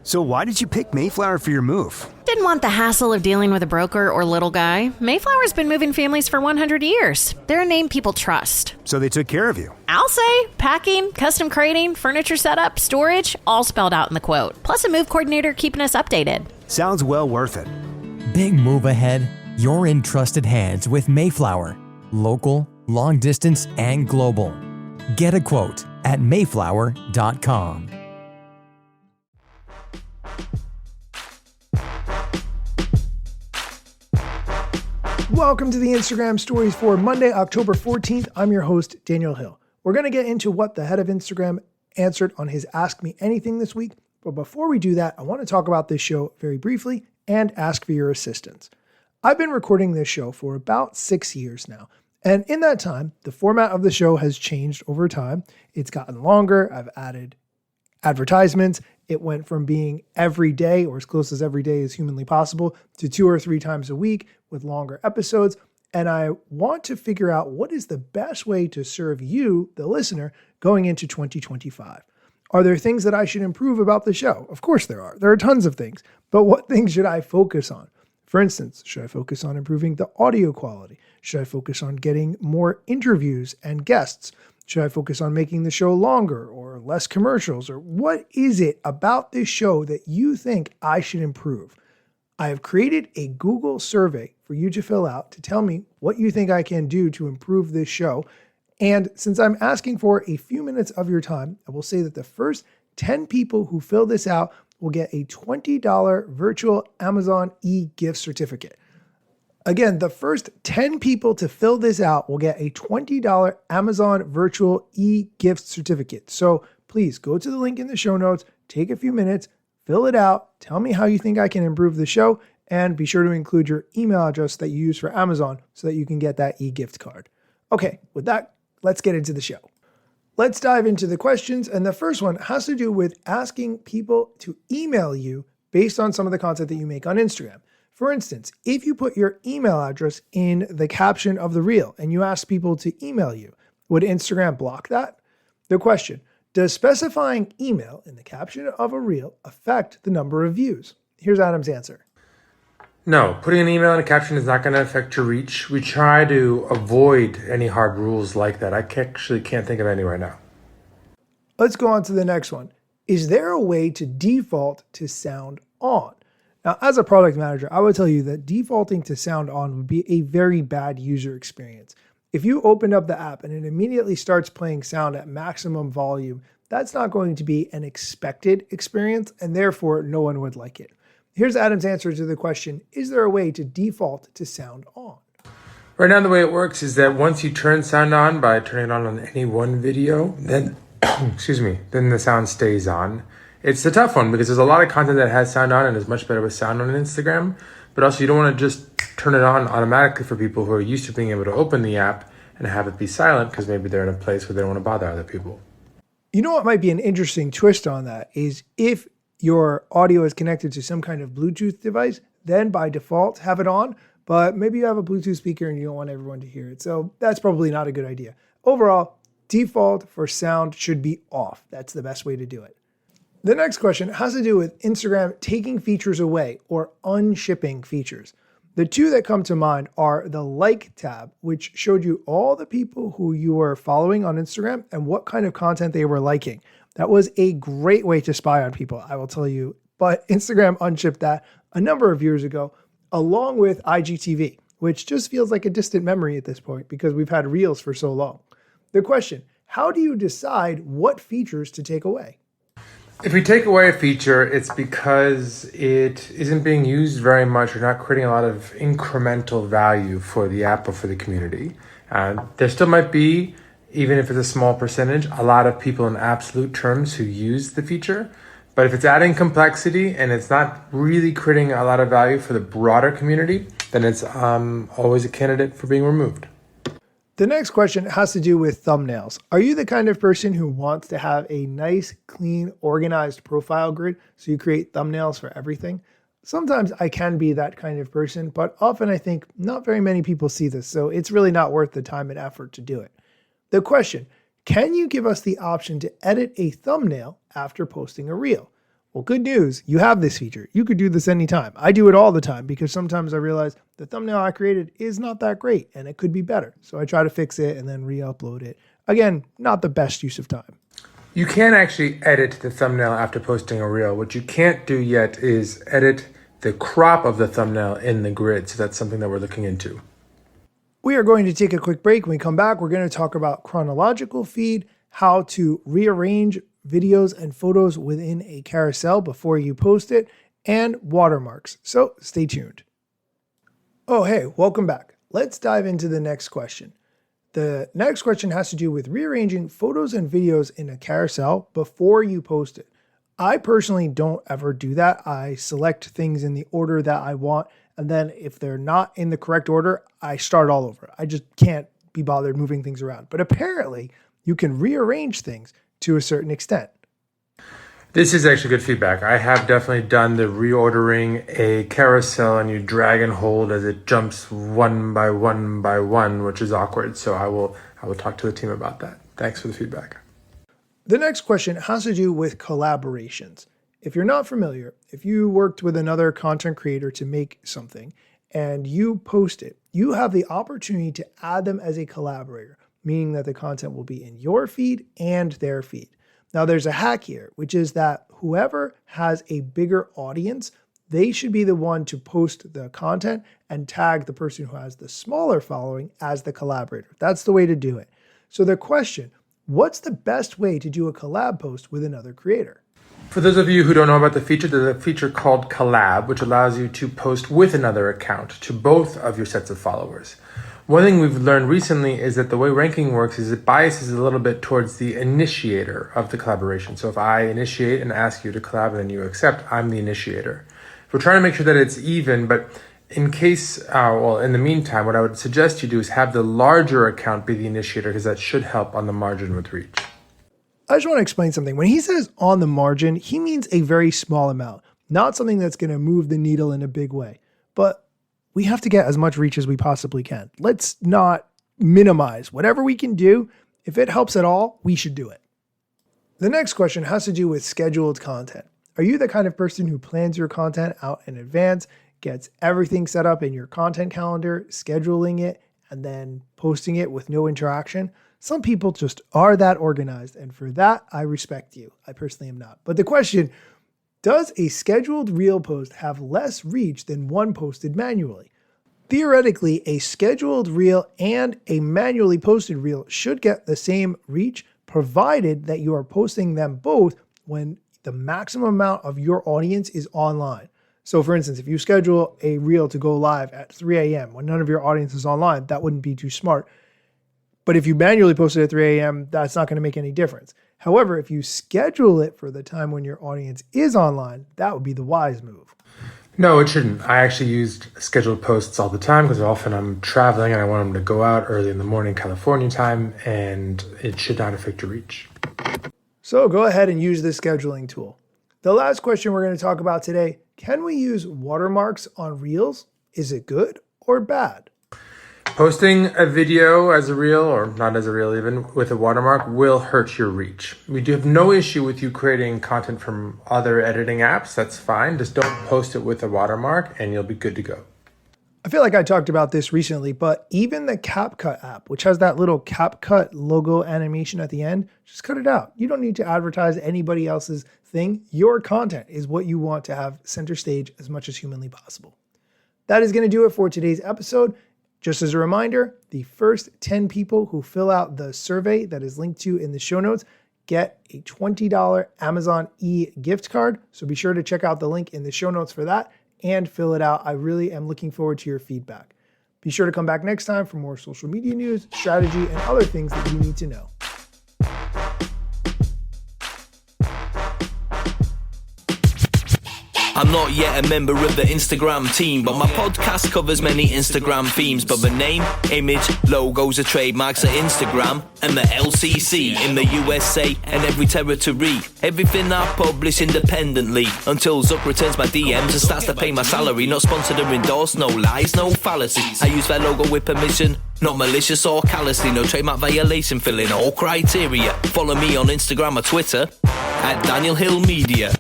So why did you pick Mayflower for your move? Didn't want the hassle of dealing with a broker or little guy. Mayflower's been moving families for 100 years. They're a name people trust. So they took care of you. I'll say, packing, custom crating, furniture setup, storage, all spelled out in the quote. Plus a move coordinator keeping us updated. Sounds well worth it. Big move ahead? You're in trusted hands with Mayflower. Local, long distance, and global. Get a quote at mayflower.com. Welcome to the Instagram stories for Monday, October 14th. I'm your host, Daniel Hill. We're going to get into what the head of Instagram answered on his Ask Me Anything this week. But before we do that, I want to talk about this show very briefly and ask for your assistance. I've been recording this show for about 6 years now. And in that time, the format of the show has changed over time. It's gotten longer. I've added advertisements. It went from being every day, or as close as every day as humanly possible, to 2 or 3 times a week with longer episodes. And I want to figure out what is the best way to serve you, the listener, going into 2025. Are there things that I should improve about the show? Of course there are. There are tons of things. But what things should I focus on? For instance, should I focus on improving the audio quality? Should I focus on getting more interviews and guests? Should I focus on making the show longer or less commercials? Or what is it about this show that you think I should improve? I have created a Google survey for you to fill out to tell me what you think I can do to improve this show. And since I'm asking for a few minutes of your time, I will say that the first 10 people who fill this out will get a $20 virtual Amazon e-gift certificate. Again, the first 10 people to fill this out will get a $20 Amazon virtual e-gift certificate. So please go to the link in the show notes, take a few minutes, fill it out, tell me how you think I can improve the show, and be sure to include your email address that you use for Amazon so that you can get that e-gift card. Okay, with that, let's get into the show. Let's dive into the questions, and the first one has to do with asking people to email you based on some of the content that you make on Instagram. For instance, if you put your email address in the caption of the reel and you ask people to email you, would Instagram block that? The question, does specifying email in the caption of a reel affect the number of views? Here's Adam's answer. No, putting an email in a caption is not going to affect your reach. We try to avoid any hard rules like that. I actually can't think of any right now. Let's go on to the next one. Is there a way to default to sound on? Now, as a product manager, I would tell you that defaulting to sound on would be a very bad user experience. If you opened up the app and it immediately starts playing sound at maximum volume, that's not going to be an expected experience, and therefore no one would like it. Here's Adam's answer to the question, is there a way to default to sound on? Right now, the way it works is that once you turn sound on by turning it on any one video, then, then the sound stays on. It's a tough one because there's a lot of content that has sound on and is much better with sound on Instagram, but also you don't want to just turn it on automatically for people who are used to being able to open the app and have it be silent because maybe they're in a place where they don't want to bother other people. You know what might be an interesting twist on that is if your audio is connected to some kind of Bluetooth device, then by default have it on, but maybe you have a Bluetooth speaker and you don't want everyone to hear it. So that's probably not a good idea. Overall, default for sound should be off. That's the best way to do it. The next question has to do with Instagram taking features away or unshipping features. The two that come to mind are the like tab, which showed you all the people who you were following on Instagram and what kind of content they were liking. That was a great way to spy on people, I will tell you. But Instagram unshipped that a number of years ago, along with IGTV, which just feels like a distant memory at this point because we've had Reels for so long. The question, how do you decide what features to take away? If we take away a feature, it's because it isn't being used very much or not creating a lot of incremental value for the app or for the community. There still might be, even if it's a small percentage, a lot of people in absolute terms who use the feature. But if it's adding complexity and it's not really creating a lot of value for the broader community, then it's always a candidate for being removed. The next question has to do with thumbnails. Are you the kind of person who wants to have a nice, clean, organized profile grid so you create thumbnails for everything? Sometimes I can be that kind of person, but often I think not very many people see this, so it's really not worth the time and effort to do it. The question, can you give us the option to edit a thumbnail after posting a reel? Well, good news. You have this feature. You could do this anytime. I do it all the time because sometimes I realize the thumbnail I created is not that great and it could be better. So I try to fix it and then re-upload it. Again, not the best use of time. You can actually edit the thumbnail after posting a reel. What you can't do yet is edit the crop of the thumbnail in the grid. So that's something that we're looking into. We are going to take a quick break. When we come back, we're going to talk about chronological feed, how to rearrange videos and photos within a carousel before you post it, and watermarks. So stay tuned. Oh, hey, welcome back. Let's dive into the next question. The next question has to do with rearranging photos and videos in a carousel before you post it. I personally don't ever do that. I select things in the order that I want, and then if they're not in the correct order, I start all over. I just can't be bothered moving things around. But apparently, you can rearrange things to a certain extent. This is actually good feedback. I have definitely done the reordering a carousel and you drag and hold as it jumps one by one by one, which is awkward. So I will talk to the team about that. Thanks for the feedback. The next question has to do with collaborations. If you're not familiar, if you worked with another content creator to make something and you post it, you have the opportunity to add them as a collaborator, meaning that the content will be in your feed and their feed. Now there's a hack here, which is that whoever has a bigger audience, they should be the one to post the content and tag the person who has the smaller following as the collaborator. That's the way to do it. So the question, what's the best way to do a collab post with another creator? For those of you who don't know about the feature, there's a feature called Collab, which allows you to post with another account to both of your sets of followers. One thing we've learned recently is that the way ranking works is it biases a little bit towards the initiator of the collaboration. So if I initiate and ask you to collab and then you accept, I'm the initiator. We're trying to make sure that it's even, but in the meantime, what I would suggest you do is have the larger account be the initiator because that should help on the margin with reach. I just want to explain something. When he says on the margin, he means a very small amount, not something that's going to move the needle in a big way. But we have to get as much reach as we possibly can. Let's not minimize. Whatever we can do, if it helps at all, we should do it. The next question has to do with scheduled content. Are you the kind of person who plans your content out in advance, gets everything set up in your content calendar, scheduling it, and then posting it with no interaction? Some people just are that organized, and for that, I respect you. I personally am not. But the question, does a scheduled reel post have less reach than one posted manually? Theoretically, a scheduled reel and a manually posted reel should get the same reach, provided that you are posting them both when the maximum amount of your audience is online. So for instance, if you schedule a reel to go live at 3 a.m. when none of your audience is online, that wouldn't be too smart. But if you manually post it at 3 a.m., that's not going to make any difference. However, if you schedule it for the time when your audience is online, that would be the wise move. No, it shouldn't. I actually used scheduled posts all the time because often I'm traveling and I want them to go out early in the morning California time, and it should not affect your reach. So go ahead and use this scheduling tool. The last question we're going to talk about today, can we use watermarks on reels? Is it good or bad? Posting a video as a reel, or not as a reel even, with a watermark will hurt your reach. We do have no issue with you creating content from other editing apps. That's fine. Just don't post it with a watermark and you'll be good to go. I feel like I talked about this recently, but even the CapCut app, which has that little CapCut logo animation at the end, just cut it out. You don't need to advertise anybody else's thing. Your content is what you want to have center stage as much as humanly possible. That is going to do it for today's episode. Just as a reminder, the first 10 people who fill out the survey that is linked to in the show notes get a $20 Amazon gift card. So be sure to check out the link in the show notes for that and fill it out. I really am looking forward to your feedback. Be sure to come back next time for more social media news, strategy, and other things that you need to know. I'm not yet a member of the Instagram team, but my podcast covers many Instagram themes. But the name, image, logos are trademarks at Instagram and the LCC in the USA and every territory. Everything I publish independently until Zuck returns my DMs and starts to pay my salary. Not sponsored or endorsed, no lies, no fallacies. I use their logo with permission, not malicious or callously. No trademark violation, filling all criteria. Follow me on Instagram or Twitter at Daniel Hill Media.